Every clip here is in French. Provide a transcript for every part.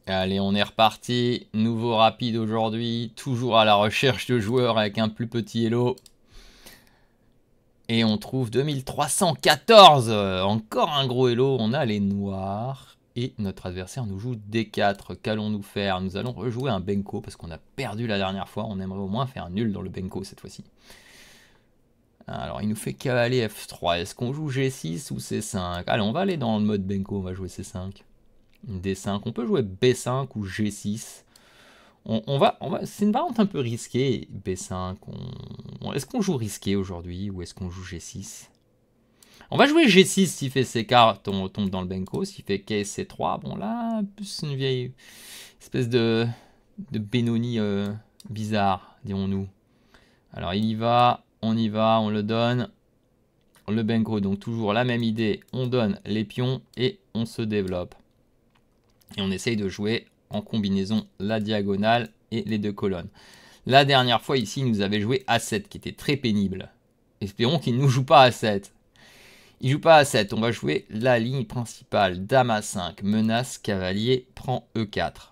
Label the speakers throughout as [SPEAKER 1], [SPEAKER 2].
[SPEAKER 1] Allez, on est reparti. Nouveau rapide aujourd'hui. Toujours à la recherche de joueurs avec un plus petit elo. Et on trouve 2314. Encore un gros elo. On a les noirs. Et notre adversaire nous joue D4. Qu'allons-nous faire? Nous allons rejouer un Benko parce qu'on a perdu la dernière fois. On aimerait au moins faire un nul dans le Benko cette fois-ci. Alors, il nous fait cavalier F3. Est-ce qu'on joue G6 ou C5? Allez, on va aller dans le mode Benko. On va jouer C5. D5. On peut jouer B5 ou G6. C'est une variante un peu risquée, B5. Est-ce qu'on joue risqué aujourd'hui ou est-ce qu'on joue G6? On va jouer G6 s'il fait C4, on tombe dans le Benko. S'il fait K, C3, bon là, c'est une vieille espèce de Benoni bizarre, dirons-nous. Alors il y va, on le donne. Le Benko, donc toujours la même idée, on donne les pions et on se développe. Et on essaye de jouer en combinaison la diagonale et les deux colonnes. La dernière fois ici, il nous avait joué A7 qui était très pénible. Espérons qu'il ne nous joue pas A7. Il joue pas A7, on va jouer la ligne principale. Dame A5, menace, cavalier, prend E4.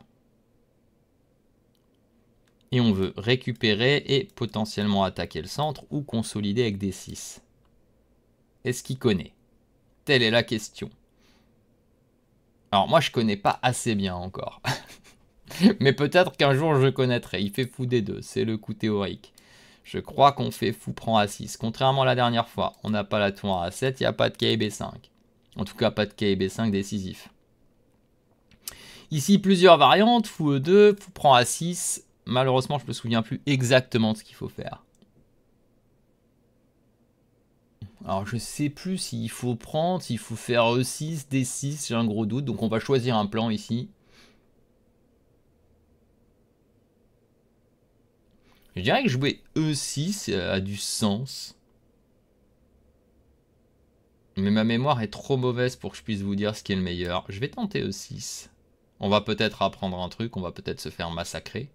[SPEAKER 1] Et on veut récupérer et potentiellement attaquer le centre ou consolider avec D6. Est-ce qu'il connaît? Telle est la question. Alors moi je connais pas assez bien encore. Mais peut-être qu'un jour je connaîtrai. Il fait fou D2, c'est le coup théorique. Je crois qu'on fait fou prend A6. Contrairement à la dernière fois, on n'a pas la tour à A7, il n'y a pas de K B5. En tout cas, pas de K B5 décisif. Ici, plusieurs variantes. Fou E2, fou prend A6. Malheureusement, je ne me souviens plus exactement de ce qu'il faut faire. Alors, je ne sais plus s'il faut prendre, s'il faut faire E6, D6, j'ai un gros doute. Donc, on va choisir un plan ici. Je dirais que jouer E6 a du sens. Mais ma mémoire est trop mauvaise pour que je puisse vous dire ce qui est le meilleur. Je vais tenter E6. On va peut-être apprendre un truc, on va peut-être se faire massacrer.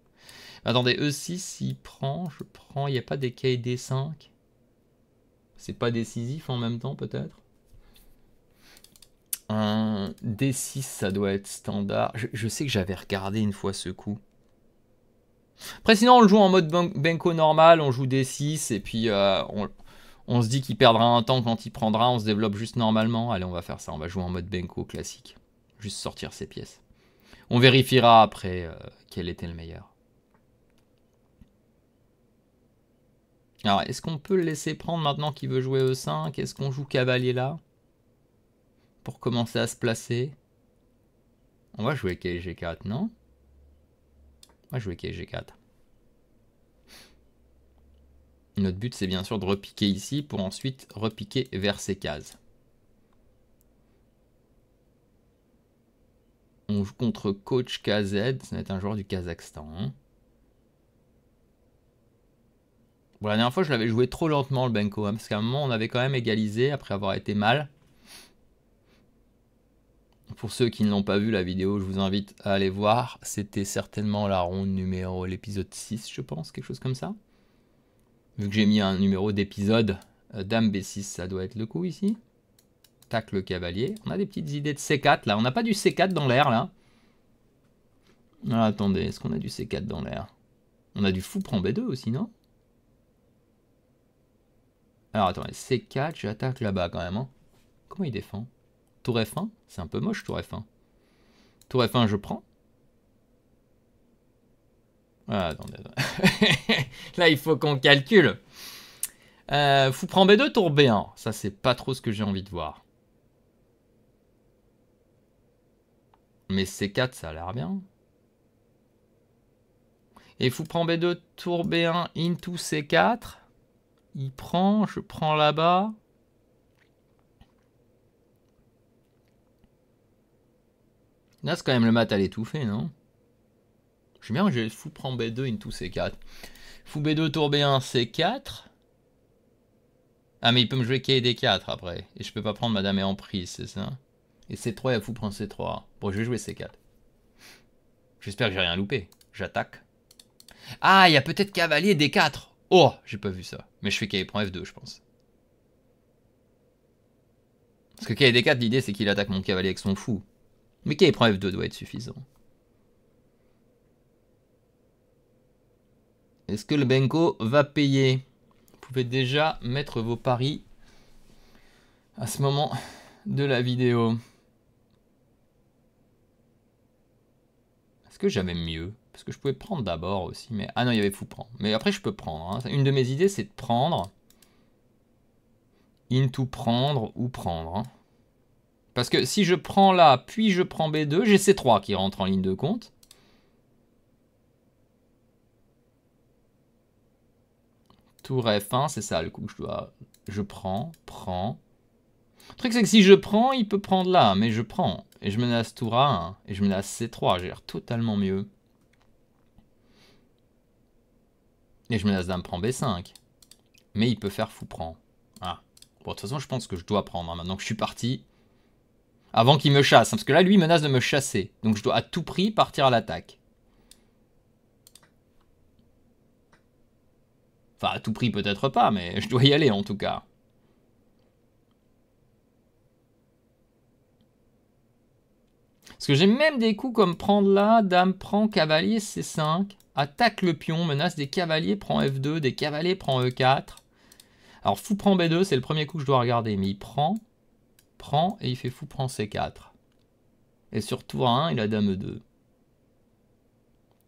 [SPEAKER 1] Attendez, E6, il prend, je prends, il n'y a pas des K D5. C'est pas décisif en même temps peut-être. Un D6, ça doit être standard. Je sais que j'avais regardé une fois ce coup. Après sinon on le joue en mode Benko normal, on joue D6 et puis on se dit qu'il perdra un temps quand il prendra, on se développe juste normalement. Allez, on va faire ça, on va jouer en mode Benko classique. Juste sortir ses pièces. On vérifiera après quel était le meilleur. Alors, est-ce qu'on peut le laisser prendre maintenant qu'il veut jouer E5? Est-ce qu'on joue cavalier là? Pour commencer à se placer. On va jouer KG4, non? On va jouer KG4. Notre but, c'est bien sûr de repiquer ici pour ensuite repiquer vers ces cases. On joue contre Coach KZ. Ça va être un joueur du Kazakhstan. Hein. Bon, la dernière fois, je l'avais joué trop lentement, le Benko. Hein, parce qu'à un moment, on avait quand même égalisé après avoir été mal. Pour ceux qui ne l'ont pas vu, la vidéo, je vous invite à aller voir. C'était certainement la ronde numéro, l'épisode 6, je pense, quelque chose comme ça. Vu que j'ai mis un numéro d'épisode, Dame B6, ça doit être le coup ici. Tac, le cavalier. On a des petites idées de C4 là. On n'a pas du C4 dans l'air là. Ah, attendez, est-ce qu'on a du C4 dans l'air? On a du fou prend B2 aussi, non? Alors attendez, C4, j'attaque là-bas quand même. Hein. Comment il défend? Tour F1? C'est un peu moche, tour F1. Tour F1, je prends. Ah, attendez. Là, il faut qu'on calcule. Fou prend B2, tour B1. Ça, c'est pas trop ce que j'ai envie de voir. Mais C4, ça a l'air bien. Et fou prend B2, tour B1, into C4. Il prend, je prends là-bas. Là, c'est quand même le mat à l'étouffer, non? Je bien, j'ai fou prend B2 into C4. Fou B2, tour B1, C4. Ah, mais il peut me jouer K D4 après. Et je peux pas prendre madame est en prise, c'est ça? Et C3, il fou prend C3. Bon, je vais jouer C4. J'espère que j'ai rien loupé. J'attaque. Ah, il y a peut-être cavalier D4. Oh, j'ai pas vu ça. Mais je fais K prend F2, je pense. Parce que K D4, l'idée, c'est qu'il attaque mon cavalier avec son fou. Mais K prend F2 doit être suffisant. Est-ce que le Benko va payer? Vous pouvez déjà mettre vos paris à ce moment de la vidéo. Est-ce que j'avais mieux? Parce que je pouvais prendre d'abord aussi. Mais... Ah non, il y avait fou prendre. Mais après, je peux prendre. Hein. Une de mes idées, c'est de prendre. Into prendre ou prendre. Hein. Parce que si je prends là, puis je prends B2, j'ai C3 qui rentre en ligne de compte. Tour F1, c'est ça le coup que je prends. Le truc, c'est que si je prends, il peut prendre là. Mais je prends. Et je menace tour A1. Et je menace C3. J'ai l'air totalement mieux. Et je menace dame prend B5. Mais il peut faire fou prend. Ah. Bon, de toute façon, je pense que je dois prendre. Hein, maintenant que je suis parti. Avant qu'il me chasse. Hein, parce que là, lui, il menace de me chasser. Donc je dois à tout prix partir à l'attaque. Enfin, à tout prix, peut-être pas. Mais je dois y aller, en tout cas. Parce que j'ai même des coups comme prendre là, dame prend, cavalier C5. Attaque le pion, menace des cavaliers, prend F2, des cavaliers, prend E4. Alors fou prend B2, c'est le premier coup que je dois regarder. Mais il prend, et il fait fou prend C4. Et sur tour 1, il a dame E2.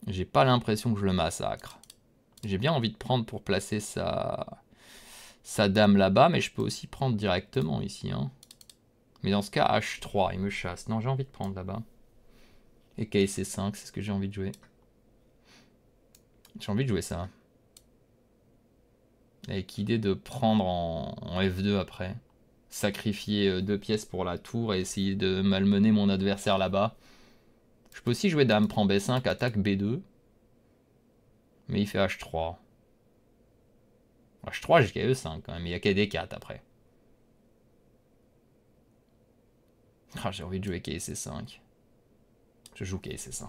[SPEAKER 1] J'ai pas l'impression que je le massacre. J'ai bien envie de prendre pour placer sa dame là-bas, mais je peux aussi prendre directement ici. Hein. Mais dans ce cas, H3, il me chasse. Non, j'ai envie de prendre là-bas. Et KC5, c'est ce que j'ai envie de jouer. J'ai envie de jouer ça. Avec l'idée de prendre en F2 après. Sacrifier 2 pièces pour la tour et essayer de malmener mon adversaire là-bas. Je peux aussi jouer dame prend B5, attaque B2. Mais il fait H3. H3, j'ai KE5 quand même. Il y a KD4 après. Ah, j'ai envie de jouer KC5. Je joue KC5.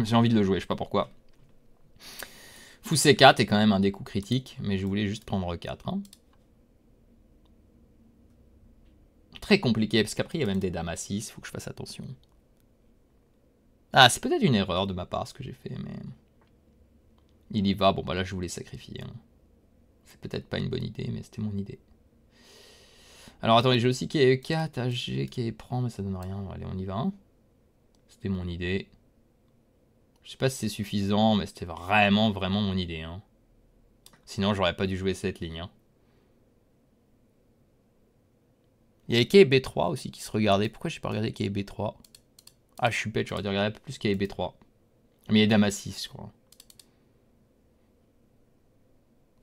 [SPEAKER 1] J'ai envie de le jouer, je sais pas pourquoi. Fou C4 est quand même un des coups critiques, mais je voulais juste prendre 4. Hein. Très compliqué, parce qu'après il y a même des dames à 6, faut que je fasse attention. Ah, c'est peut-être une erreur de ma part ce que j'ai fait, mais... Il y va, bon bah là je voulais sacrifier. Hein. C'est peut-être pas une bonne idée, mais c'était mon idée. Alors attendez, j'ai aussi KE4, AG, KE prend, mais ça donne rien. Allez, on y va. Hein. C'était mon idée. Je sais pas si c'est suffisant, mais c'était vraiment mon idée. Hein. Sinon, j'aurais pas dû jouer cette ligne. Hein. Il y avait KE B3 aussi qui se regardait. Pourquoi j'ai pas regardé KE B3? Ah, je suis bête, j'aurais dû regarder un peu plus KE B3. Mais il y a dame à 6, je crois.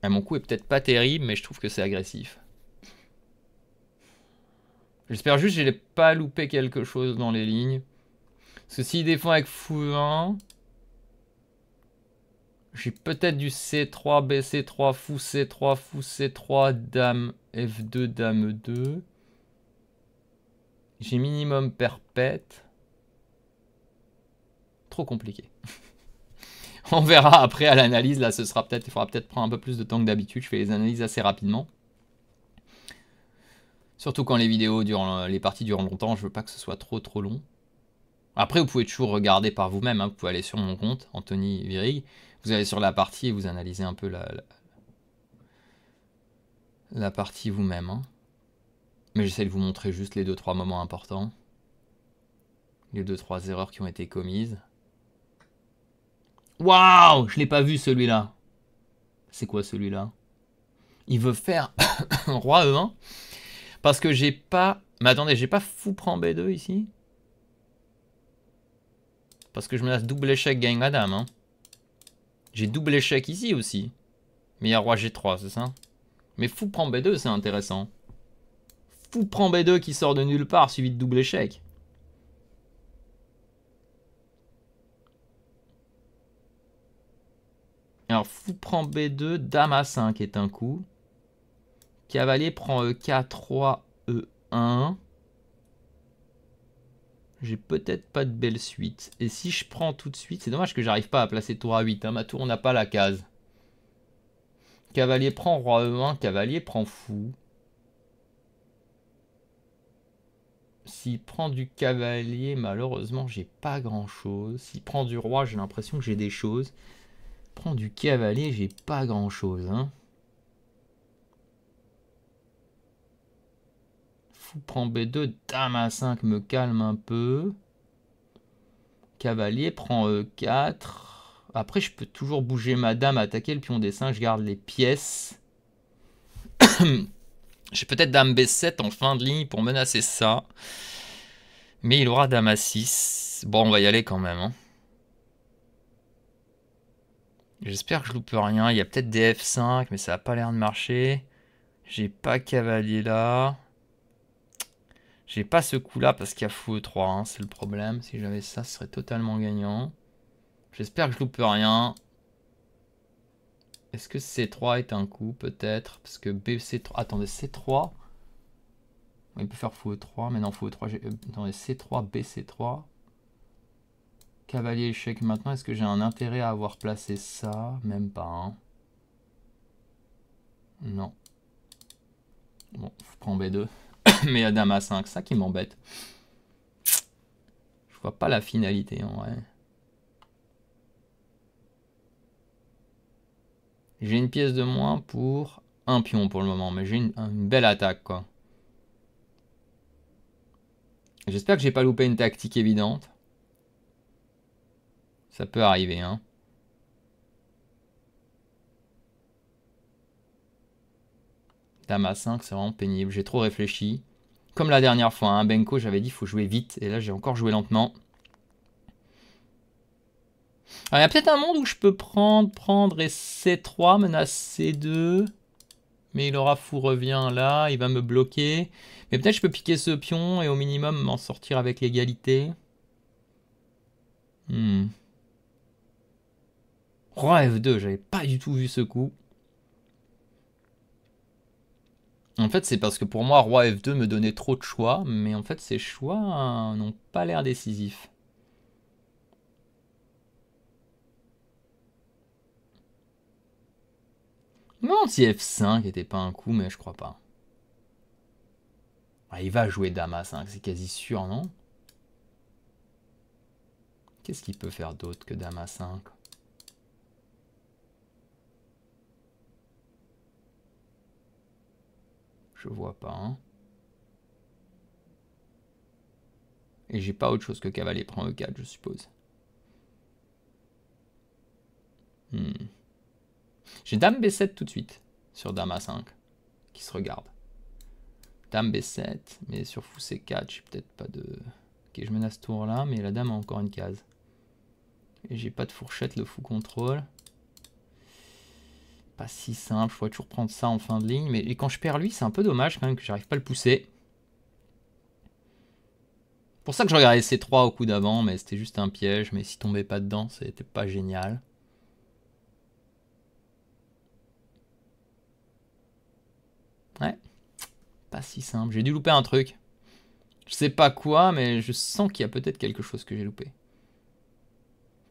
[SPEAKER 1] Et mon coup est peut-être pas terrible, mais je trouve que c'est agressif. J'espère juste que j'ai pas loupé quelque chose dans les lignes. Parce que s'il défend avec fou 1... J'ai peut-être du C3, BC3, fou C3, dame F2, dame E2. J'ai minimum perpète. Trop compliqué. On verra après à l'analyse. Là, il faudra peut-être prendre un peu plus de temps que d'habitude. Je fais les analyses assez rapidement. Surtout quand les parties durent longtemps. Je veux pas que ce soit trop long. Après, vous pouvez toujours regarder par vous-même. Hein. Vous pouvez aller sur mon compte, Anthony Virig. Vous allez sur la partie et vous analysez un peu la partie vous-même. Hein. Mais j'essaie de vous montrer juste les 2-3 moments importants. Les 2-3 erreurs qui ont été commises. Waouh, je l'ai pas vu celui-là. C'est quoi celui-là? Il veut faire roi E1. Parce que j'ai pas... Mais attendez, j'ai pas fou prend B2 ici. Parce que je menace double échec, gagne la dame. Hein. J'ai double échec ici aussi. Mais il y a roi G3, c'est ça? Mais fou prend B2, c'est intéressant. Fou prend B2 qui sort de nulle part, suivi de double échec. Alors, fou prend B2, dame A5 est un coup. Cavalier prend E4, roi E1. J'ai peut-être pas de belle suite. Et si je prends tout de suite, c'est dommage que j'arrive pas à placer tour A8. Hein. Ma tour n'a pas la case. Cavalier prend roi E1, cavalier prend fou. S'il prend du cavalier, malheureusement, j'ai pas grand chose. S'il prend du roi, j'ai l'impression que j'ai des choses. Prends du cavalier, j'ai pas grand chose. Hein. Fou prend B2, dame A5 me calme un peu. Cavalier prend E4. Après, je peux toujours bouger ma dame, attaquer le pion D5, je garde les pièces. J'ai peut-être dame B7 en fin de ligne pour menacer ça. Mais il aura dame A6. Bon, on va y aller quand même. Hein. J'espère que je loupe rien. Il y a peut-être des F5, mais ça n'a pas l'air de marcher. J'ai pas cavalier là. J'ai pas ce coup-là parce qu'il y a fou E3. Hein, c'est le problème. Si j'avais ça, ce serait totalement gagnant. J'espère que je loupe rien. Est-ce que C3 est un coup? Peut-être. Parce que BC3... Attendez, C3... Il peut faire fou E3, mais non, fou E3... Attendez, C3, BC3... Cavalier échec maintenant. Est-ce que j'ai un intérêt à avoir placé ça? Même pas. Hein. Non. Bon, je prends B2. Mais il y a dame A5, ça qui m'embête. Je vois pas la finalité en vrai. J'ai une pièce de moins pour un pion pour le moment, mais j'ai une belle attaque quoi. J'espère que j'ai pas loupé une tactique évidente. Ça peut arriver hein. Dame A5, c'est vraiment pénible. J'ai trop réfléchi. Comme la dernière fois, hein, Benko, j'avais dit faut jouer vite. Et là, j'ai encore joué lentement. Alors, il y a peut-être un monde où je peux prendre et C3, menace C2. Mais il aura fou revient là, il va me bloquer. Mais peut-être je peux piquer ce pion et au minimum m'en sortir avec l'égalité. Roi F2, j'avais pas du tout vu ce coup. En fait, c'est parce que pour moi, Roi F2 me donnait trop de choix. Mais en fait, ces choix n'ont pas l'air décisifs. Non, si F5 était pas un coup, mais je crois pas. Ah, il va jouer Dame A5, c'est quasi sûr, non? Qu'est-ce qu'il peut faire d'autre que Dame A5? Je vois pas. Hein. Et j'ai pas autre chose que cavalier prend E4, je suppose. J'ai Dame B7 tout de suite, sur Dame A5, qui se regarde. Dame B7, mais sur fou C4, j'ai peut-être pas de... Ok, je menace tour là, mais la dame a encore une case. Et j'ai pas de fourchette, le fou contrôle. Pas si simple, je pourrais toujours prendre ça en fin de ligne. Mais quand je perds lui, c'est un peu dommage quand même que j'arrive pas à le pousser. Pour ça que je regardais C3 au coup d'avant, mais c'était juste un piège. Mais s'il tombait pas dedans, c'était pas génial. Ouais, pas si simple. J'ai dû louper un truc. Je sais pas quoi, mais je sens qu'il y a peut-être quelque chose que j'ai loupé.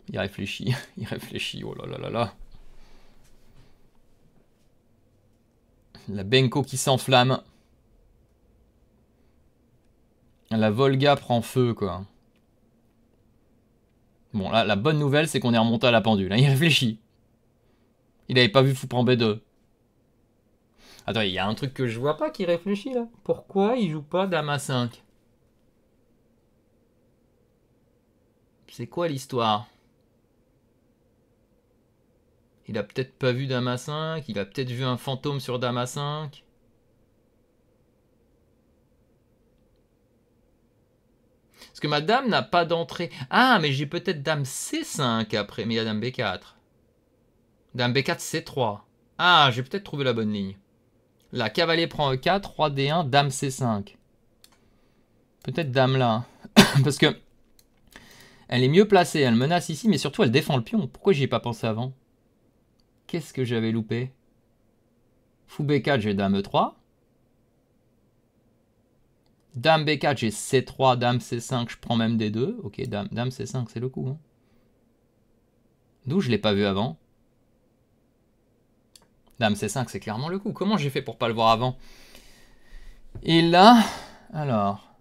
[SPEAKER 1] Il réfléchit, il réfléchit, oh là là là là. La Benko qui s'enflamme. La Volga prend feu, quoi. Bon, là, la bonne nouvelle, c'est qu'on est remonté à la pendule. Là, il réfléchit. Il avait pas vu fou prend B2. Attends, il y a un truc que je vois pas qui réfléchit, là. Pourquoi il joue pas Dame A5? C'est quoi l'histoire? Il a peut-être pas vu Dame A5. Il a peut-être vu un fantôme sur Dame A5. Parce que ma dame n'a pas d'entrée. Ah, mais j'ai peut-être Dame C5 après. Mais il y a Dame B4. Dame B4, C3. Ah, j'ai peut-être trouvé la bonne ligne. Là, cavalier prend E4, roi D1, Dame C5. Peut-être Dame là. Parce que elle est mieux placée. Elle menace ici, mais surtout elle défend le pion. Pourquoi j'y ai pas pensé avant? Qu'est-ce que j'avais loupé? Fou B4, j'ai Dame E3. Dame B4, j'ai C3, Dame C5, je prends même D2. Ok, Dame C5, c'est le coup. Hein. D'où je l'ai pas vu avant? Dame C5, c'est clairement le coup. Comment j'ai fait pour pas le voir avant? Et là, alors,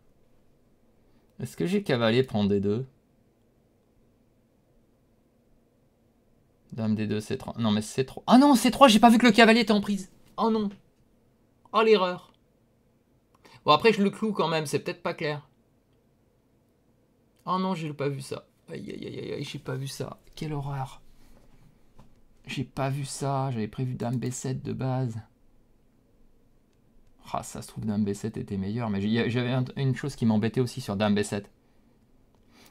[SPEAKER 1] est-ce que j'ai cavalier prendre D2? Dame D2, C3. Non, mais C3. Ah non, C3, j'ai pas vu que le cavalier était en prise. Oh non. Oh l'erreur. Bon, après, je le cloue quand même, c'est peut-être pas clair. Oh non, j'ai pas vu ça. Aïe, aïe, aïe, aïe, j'ai pas vu ça. Quelle horreur. J'ai pas vu ça, j'avais prévu Dame B7 de base. Ah, ça se trouve, Dame B7 était meilleur, mais j'avais une chose qui m'embêtait aussi sur Dame B7.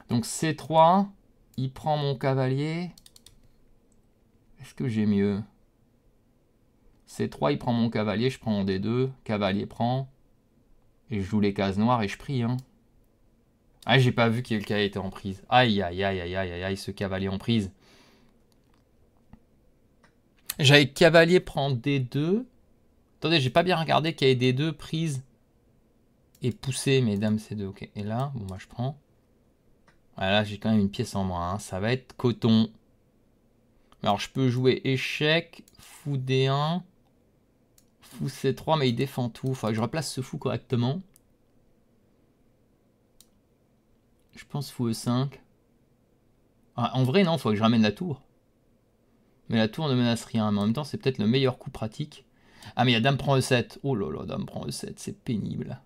[SPEAKER 1] Donc C3, il prend mon cavalier. Est-ce que j'ai mieux? C3, il prend mon cavalier, je prends mon D2, cavalier prend. Et je joue les cases noires et je prie, hein. Ah, j'ai pas vu que le cavalier était en prise. Aïe, aïe, aïe, aïe, aïe, aïe, ce cavalier en prise. J'avais cavalier prend D2. Attendez, j'ai pas bien regardé qu'il y avait D2 prise et poussé, mais dame C2, ok. Et là, bon, moi je prends. Voilà, j'ai quand même une pièce en moins, hein. Ça va être coton. Alors, je peux jouer échec, fou D1, fou C3, mais il défend tout. Faudrait que je replace ce fou correctement. Je pense fou E5. Ah, en vrai, non, faut que je ramène la tour. Mais la tour ne menace rien. Mais en même temps, c'est peut-être le meilleur coup pratique. Ah, mais il y a dame prend E7. Oh là là, dame prend E7, c'est pénible.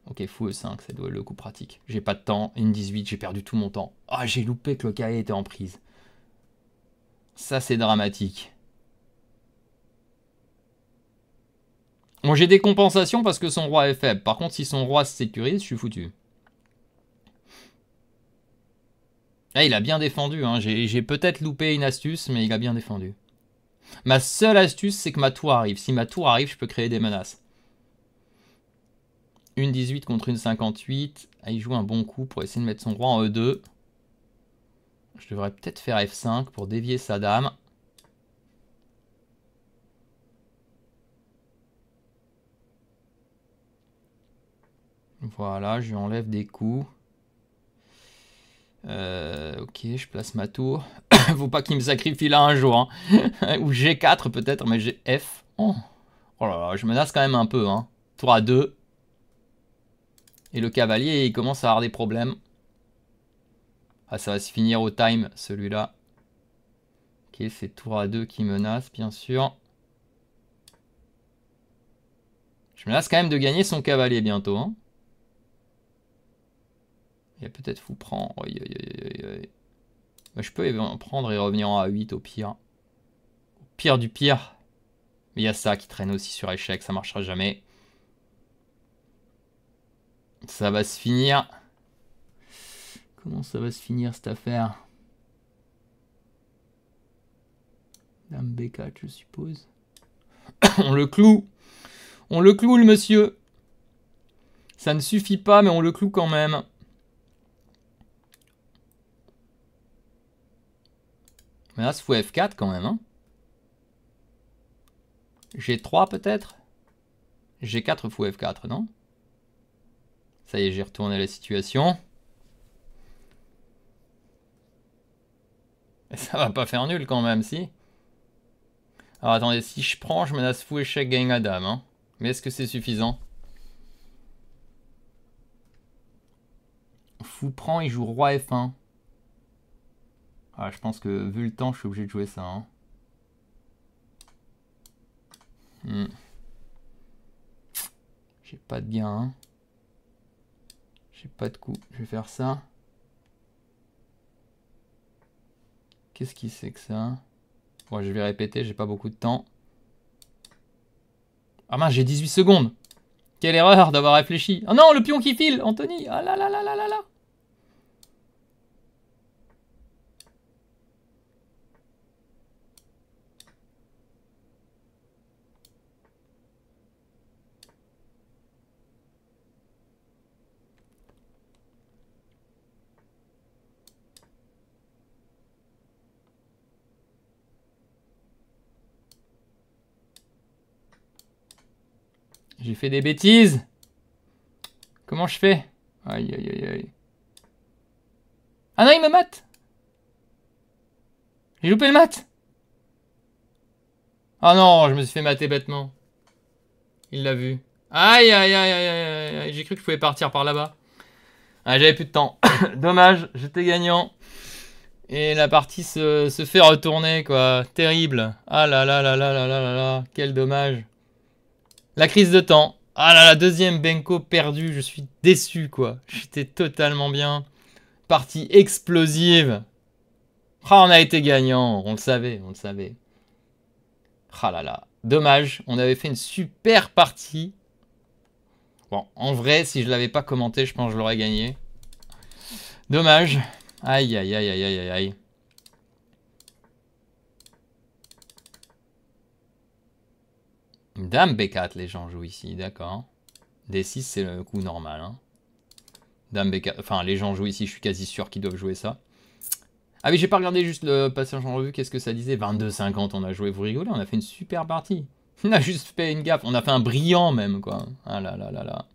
[SPEAKER 1] Ok, fou E5, ça doit être le coup pratique. J'ai pas de temps. Une 18, j'ai perdu tout mon temps. Ah, j'ai loupé que le cavalier était en prise. Ça, c'est dramatique. Bon, j'ai des compensations parce que son roi est faible. Par contre, si son roi se sécurise, je suis foutu. Ah, il a bien défendu, hein. J'ai peut-être loupé une astuce, mais il a bien défendu. Ma seule astuce, c'est que ma tour arrive. Si ma tour arrive, je peux créer des menaces. Une 18 contre une 58. Ah, il joue un bon coup pour essayer de mettre son roi en E2. Je devrais peut-être faire F5 pour dévier sa dame. Voilà, je lui enlève des coups. Ok, je place ma tour. Faut pas qu'il me sacrifie là un jour. Hein. Ou G4 peut-être, mais j'ai F. Oh. Oh là là, je menace quand même un peu. Hein. Tour à 2. Et le cavalier, il commence à avoir des problèmes. Ah, ça va se finir au time, celui-là. Ok, c'est tour à 2 qui menace, bien sûr. Je menace quand même de gagner son cavalier bientôt. Hein. Il y a peut-être fou prend. Aïe, aïe, aïe, aïe. Je peux prendre et revenir en A8 au pire. Au pire du pire. Mais il y a ça qui traîne aussi sur échec, ça marchera jamais. Ça va se finir. Comment ça va se finir cette affaire? Dame B4, je suppose. On le cloue. On le cloue, le monsieur. Ça ne suffit pas, mais on le cloue quand même. Mais là, c'est fou F4 quand même. Hein. G3 peut-être? G4 fou F4, non? Ça y est, j'ai retourné la situation. Et ça va pas faire nul quand même, si? Alors attendez, si je prends, je menace fou échec gagne la dame. Hein. Mais est-ce que c'est suffisant? Fou prend, il joue roi F1. Ah, je pense que vu le temps, je suis obligé de jouer ça. Hein. J'ai pas de gain. Hein. J'ai pas de coup. Je vais faire ça. Qu'est-ce qui c'est que ça? Bon, je vais répéter, j'ai pas beaucoup de temps. Ah mince, j'ai 18 secondes. Quelle erreur d'avoir réfléchi. Oh non, le pion qui file, Anthony. Ah là là là là là là. J'ai fait des bêtises. Comment je fais? Aïe aïe aïe aïe. Ah non, il me mate. J'ai loupé le mat. Ah non, je me suis fait mater bêtement. Il l'a vu. Aïe aïe aïe aïe aïe aïe. J'ai cru que je pouvais partir par là-bas. Ah, j'avais plus de temps. Dommage, j'étais gagnant. Et la partie se fait retourner, quoi. Terrible. Ah là là là là là là là là. Quel dommage. La crise de temps. Ah là là, deuxième Benko perdu. Je suis déçu, quoi. J'étais totalement bien. Partie explosive. Ah, on a été gagnant. On le savait, on le savait. Ah là là. Dommage. On avait fait une super partie. Bon, en vrai, si je l'avais pas commenté, je pense que je l'aurais gagné. Dommage. Aïe, aïe, aïe, aïe, aïe, aïe. Dame B4, les gens jouent ici, d'accord. D6, c'est le coup normal. Hein. Dame B4, enfin, les gens jouent ici, je suis quasi sûr qu'ils doivent jouer ça. Ah oui, j'ai pas regardé juste le passage en revue, qu'est-ce que ça disait? 22-50, on a joué, vous rigolez, on a fait une super partie. On a juste fait une gaffe, on a fait un brillant même, quoi. Ah là là là là.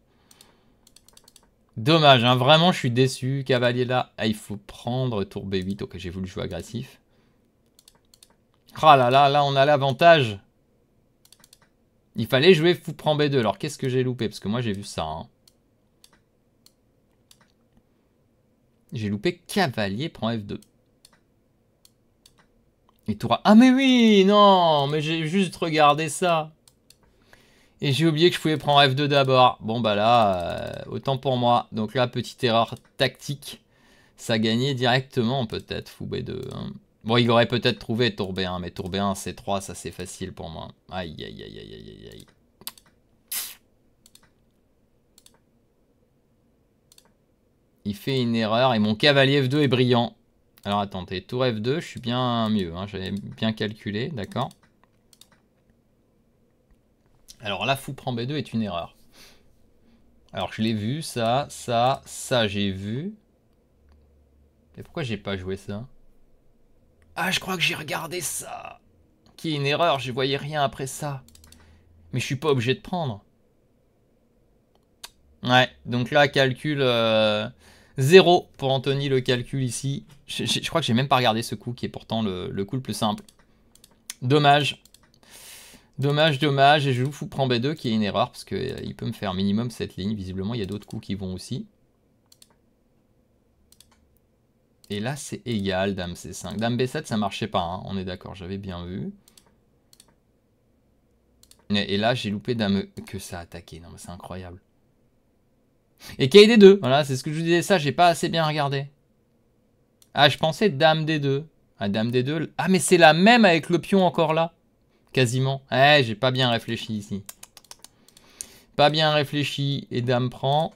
[SPEAKER 1] Dommage, hein, vraiment, je suis déçu. Cavalier là, ah, il faut prendre tour B8, ok, j'ai voulu jouer agressif. Ah là là, là, on a l'avantage. Il fallait jouer fou prend B2, alors qu'est-ce que j'ai loupé? Parce que moi, j'ai vu ça, hein. J'ai loupé cavalier prend F2. Et tour... Ah mais oui, non, mais j'ai juste regardé ça. Et j'ai oublié que je pouvais prendre F2 d'abord. Bon bah là, autant pour moi. Donc là, petite erreur tactique. Ça gagnait directement peut-être, fou B2. Hein. Bon, il aurait peut-être trouvé tour B1, mais tour B1, C3, ça c'est facile pour moi. Aïe, aïe, aïe, aïe, aïe, aïe. Il fait une erreur et mon cavalier F2 est brillant. Alors attendez, tour F2, je suis bien mieux. Hein, j'avais bien calculé, d'accord. Alors là, fou prend B2 est une erreur. Alors je l'ai vu, ça, j'ai vu. Et pourquoi j'ai pas joué ça? Ah, je crois que j'ai regardé ça. Qui est une erreur, je voyais rien après ça. Mais je suis pas obligé de prendre. Ouais, donc là, calcul 0 pour Anthony, le calcul ici. Je crois que j'ai même pas regardé ce coup qui est pourtant le coup le plus simple. Dommage. Dommage, dommage. Et je joue fou prend B2 qui est une erreur parce qu'il peut me faire minimum cette ligne. Visiblement, il y a d'autres coups qui vont aussi. Et là, c'est égal, dame C5. Dame B7, ça marchait pas, hein. On est d'accord, j'avais bien vu. Et là, j'ai loupé dame E. Que ça a attaqué, non mais c'est incroyable. Et quai D2, voilà, c'est ce que je vous disais, ça, j'ai pas assez bien regardé. Ah, je pensais dame D2. Ah, dame D2. Ah, mais c'est la même avec le pion encore là. Quasiment. Eh, j'ai pas bien réfléchi ici. Pas bien réfléchi. Et dame prend.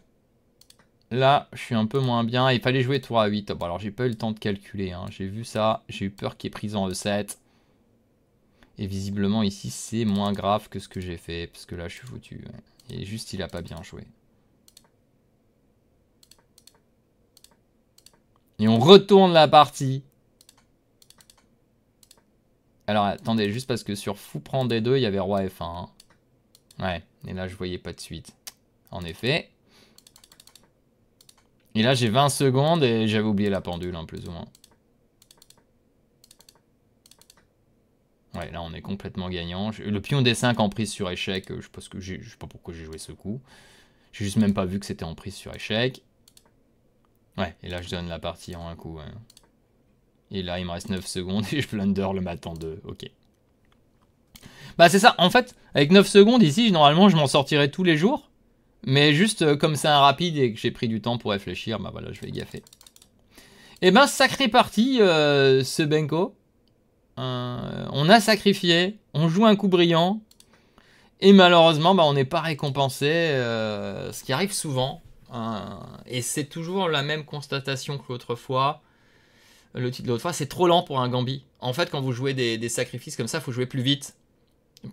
[SPEAKER 1] Là, je suis un peu moins bien. Il fallait jouer tour A8. Bon, alors, j'ai pas eu le temps de calculer. Hein. J'ai vu ça. J'ai eu peur qu'il y ait prise en E7. Et visiblement, ici, c'est moins grave que ce que j'ai fait. Parce que là, je suis foutu. Et juste, il a pas bien joué. Et on retourne la partie. Alors, attendez, juste parce que sur fou prend D2, il y avait roi F1. Hein. Ouais, et là, je voyais pas de suite. En effet. Et là, j'ai 20 secondes et j'avais oublié la pendule, hein, plus ou moins. Ouais, là, on est complètement gagnant. Le pion D5 en prise sur échec, je sais pas pourquoi j'ai joué ce coup. J'ai juste même pas vu que c'était en prise sur échec. Ouais, et là, je donne la partie en un coup. Ouais. Et là, il me reste 9 secondes et je blunder le mat en 2. Ok. Bah, c'est ça. En fait, avec 9 secondes, ici, normalement, je m'en sortirais tous les jours. Mais juste comme c'est un rapide et que j'ai pris du temps pour réfléchir, bah voilà, je vais gaffer. Et ben, sacrée partie, ce Benko. On a sacrifié, on joue un coup brillant. Et malheureusement, bah, on n'est pas récompensé, ce qui arrive souvent. Et c'est toujours la même constatation que l'autre fois. Le titre de l'autre fois, c'est trop lent pour un Gambit. En fait, quand vous jouez des sacrifices comme ça, il faut jouer plus vite.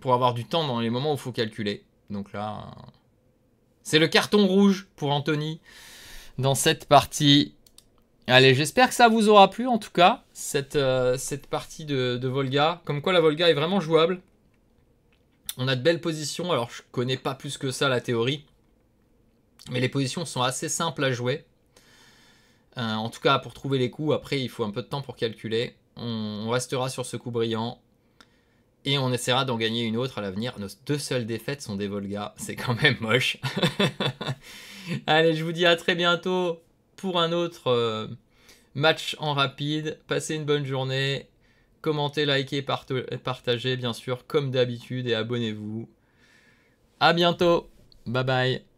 [SPEAKER 1] Pour avoir du temps dans les moments où il faut calculer. Donc là, c'est le carton rouge pour Anthony dans cette partie. Allez, j'espère que ça vous aura plu en tout cas, cette partie de Volga. Comme quoi la Volga est vraiment jouable. On a de belles positions, alors je connais pas plus que ça la théorie. Mais les positions sont assez simples à jouer. En tout cas pour trouver les coups, après il faut un peu de temps pour calculer. On restera sur ce coup brillant. Et on essaiera d'en gagner une autre à l'avenir. Nos 2 seules défaites sont des Volga. C'est quand même moche. Allez, je vous dis à très bientôt pour un autre match en rapide. Passez une bonne journée. Commentez, likez, partagez bien sûr comme d'habitude et abonnez-vous. À bientôt. Bye bye.